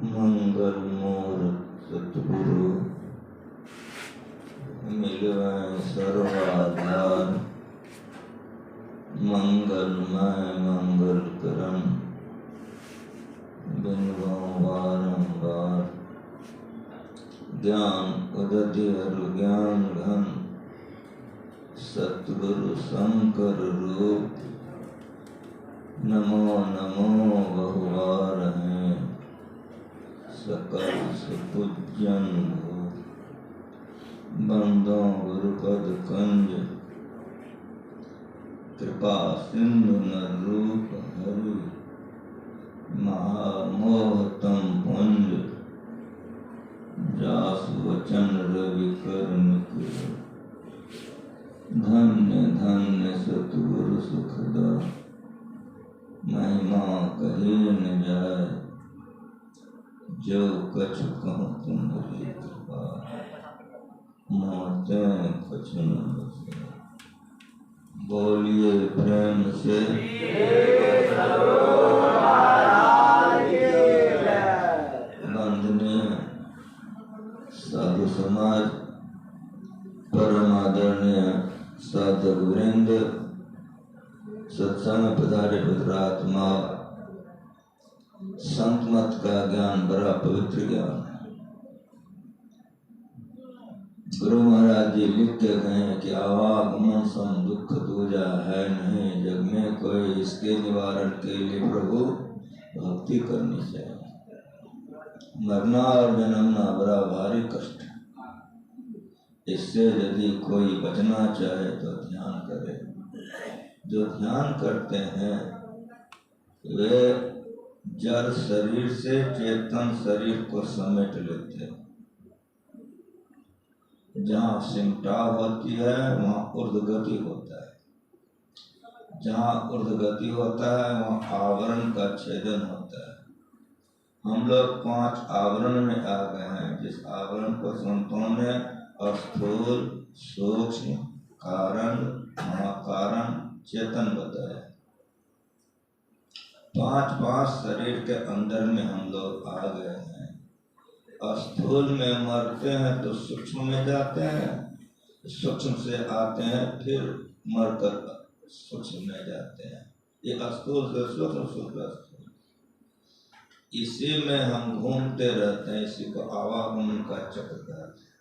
मंगल मूर्त सतगुरु मिलवें सर्वाधार। मंगलमय मंगल करम बिनवो बारंबार। ज्ञान उदधि अरु ज्ञान घन सतगुरु शंकर रूप। नमो नमो बहुवार हैं सकल सुपूज्यन भूप। बंदो गुरुपद कंज कृपा सिंधु नर रूप हरि। महामोहतम पुंज जासु वचन रवि कर निकुल। धन्य धन्य सतगुरु सुखदा महिमा कहे न जाय। जो कछु कहूँ तुम्हारी कृपा मोते कछु न बसे। बोलिए प्रेम से वंदनीय साधु समाज, परम आदरणीय साधक वृंद, सत्संग पधारे पवित्रात्मा। संत मत का ज्ञान बड़ा पवित्र ज्ञान है। गुरु महाराज जी लिख के गए कि आवागमन सम दुख दूजा है नहीं। जग में कोई इसके निवारण के लिए प्रभु भक्ति करनी चाहिए। मरना और जन्मना बड़ा भारी कष्ट है। इससे यदि कोई बचना चाहे तो ध्यान करे। जो ध्यान करते हैं वे जड़ शरीर से चेतन शरीर को समेट लेते हैं। जहाँ सिमटाव होती है वहाँ ऊर्ध्वगति होता है। जहाँ ऊर्ध्वगति होता है वहाँ आवरण का छेदन होता है। हम लोग 5 आवरण में आ गए हैं। जिस आवरण को संतों ने स्थूल, सूक्ष्म, कारण, महाकारण, चेतन बताया। 5 शरीर के अंदर में हम लोग आ गए हैं। स्थूल में मरते हैं तो सूक्ष्म में जाते हैं, सूक्ष्म से आते हैं फिर मरकर सूक्ष्म में जाते हैं। ये स्थूल से सूक्ष्म, सूक्ष्म स्थूल, इसी में हम घूमते रहते हैं। इसी को आवागमन का चक्र कहते हैं।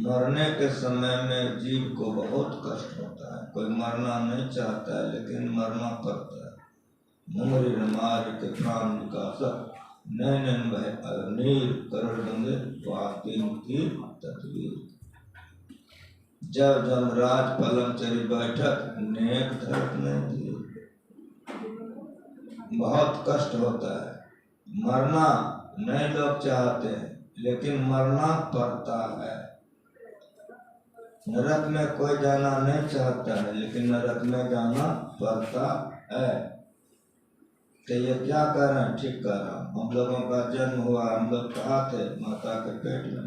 मरने के समय में जीव को बहुत कष्ट होता है। कोई मरना नहीं चाहता है लेकिन मरना पड़ता है। मुंगरी मार के प्राण निकासक नैनन भय अनीर कर दंगे वातिन की तस्वीर। जब जमराज पलंग चढ़ी बैठक नेक धरत नहीं थी। बहुत कष्ट होता है। मरना नहीं लोग चाहते हैं लेकिन मरना पड़ता है। नरक में कोई जाना नहीं चाहता है लेकिन नरक में जाना पड़ता है। तो ये क्या कर रहे हैं? ठीक कर रहा हूँ। हम लोगों का जन्म हुआ, हम लोग कहा थे माता के पेट में।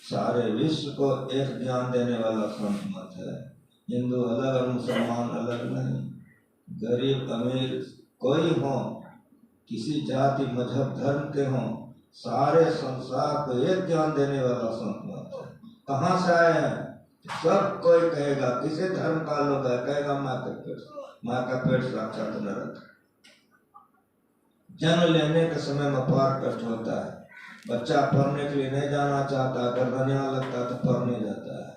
सारे विश्व को एक ज्ञान देने वाला संत मत है। हिंदू अलग और मुसलमान अलग नहीं। गरीब अमीर कोई हो, किसी जाति मजहब धर्म के हो, सारे संसार को एक ज्ञान देने वाला संत मत है। कहाँ से आए हैं? सब कोई कहेगा, किसी धर्म का लोग है, कहेगा माँ का पेट साक्षात नरक। जन्म लेने के समय में अपार कष्ट होता है। बच्चा पढ़ने के लिए नहीं जाना चाहता, गर्दनिया लगता तो पढ़ने जाता है।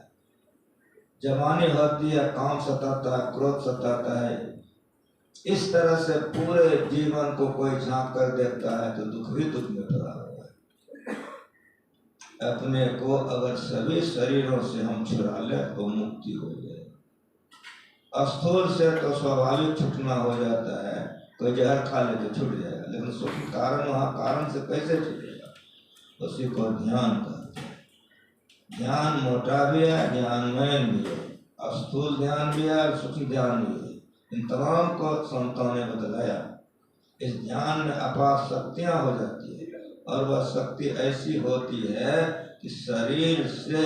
जवानी होती है, काम सताता है, क्रोध सताता है। इस तरह से पूरे जीवन को कोई झांक कर देखता है तो दुख ही दुख में पड़ा हुआ है। अपने को अगर सभी शरीरों से हम छुड़ा ले तो मुक्ति हो जाए। स्थूल से तो स्वाभाविक छूटना हो जाता है। कोई जहर खा ले तो छूट जाएगा, लेकिन सूक्ष्म कारण वहाँ कारण से कैसे छूटेगा? उसी को ध्यान कहते हैं। ध्यान मोटा भी है, ध्यानमय भी है। स्थूल ध्यान भी है और सूक्ष्म ध्यान भी है। इन तमाम को संतों ने बतलाया। इस ध्यान में अपार शक्तियाँ हो जाती है और वह शक्ति ऐसी होती है कि शरीर से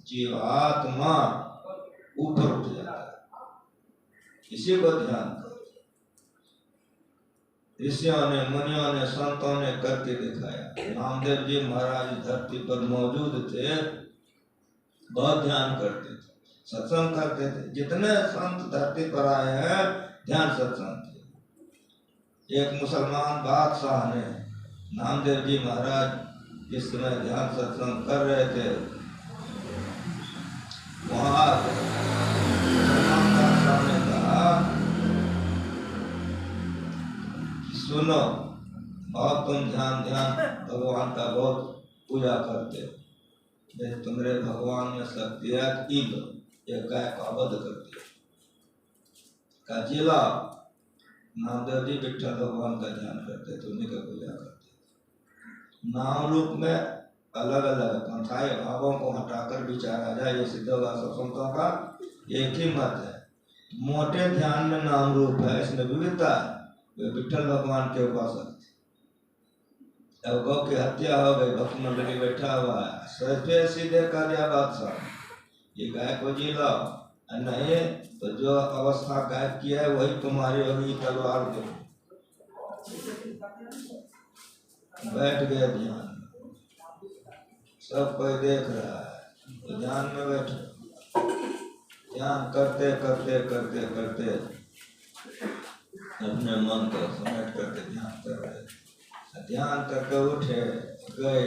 जीवात्मा ऊपर उठ जाता है। इसी को ध्यान। ऋषियों ने, मुनियों ने, संतों ने करके दिखाया। नामदेव जी महाराज धरती पर मौजूद थे, बहुत ध्यान करते थे, सत्संग करते थे। जितने संत धरती पर आए हैं ध्यान सत्संग थे। एक मुसलमान बादशाह ने नामदेव जी महाराज जिस समय ध्यान सत्संग कर रहे थे, वहां मुसलमान बादशाह ने कहा, सुनो, और तुम ध्यान भगवान का बहुत पूजा करते हो, तुम्हारे भगवान में शक्ति है, ईद एक गाय का वध कर दिया का जिला। नामदेव जी विठ्ठल भगवान का ध्यान करते थे, उन्हीं का पूजा करते। नाम रूप में अलग अलग पंथाई भावों को हटाकर विचारा जाए, ये सिद्ध होगा सब संतों का एक ही मत है। मोटे ध्यान में नाम रूप है, इसमें विविधता है। वे विठ्ठल भगवान के उपासक थे। अब गौ की हत्या हो गई, भक्त मंडली बैठा हुआ है, सचे सीधे कर दिया बादशाह, ये गाय को जी लाओ, नहीं तो जो अवस्था गाय की है वही तुम्हारी होगी, तलवार दो। बैठ गए ध्यान, सब कोई देख रहा है तो ध्यान में बैठे। ध्यान करते करते करते करते अपने मन को समेट करके ध्यान कर रहे, ध्यान करके उठे गए,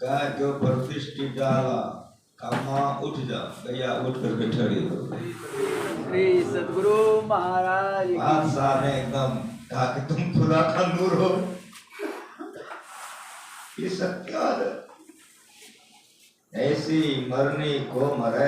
गाय के ऊपर दृष्टि डाला, कहा उठ जा, गैया उठ करके खड़ी हो गई। श्री सद्गुरु महाराज बादशाह ने एकदम कहा कि तुम खुदा का नूर हो, ये सत्य है। ऐसी मरनी को मरे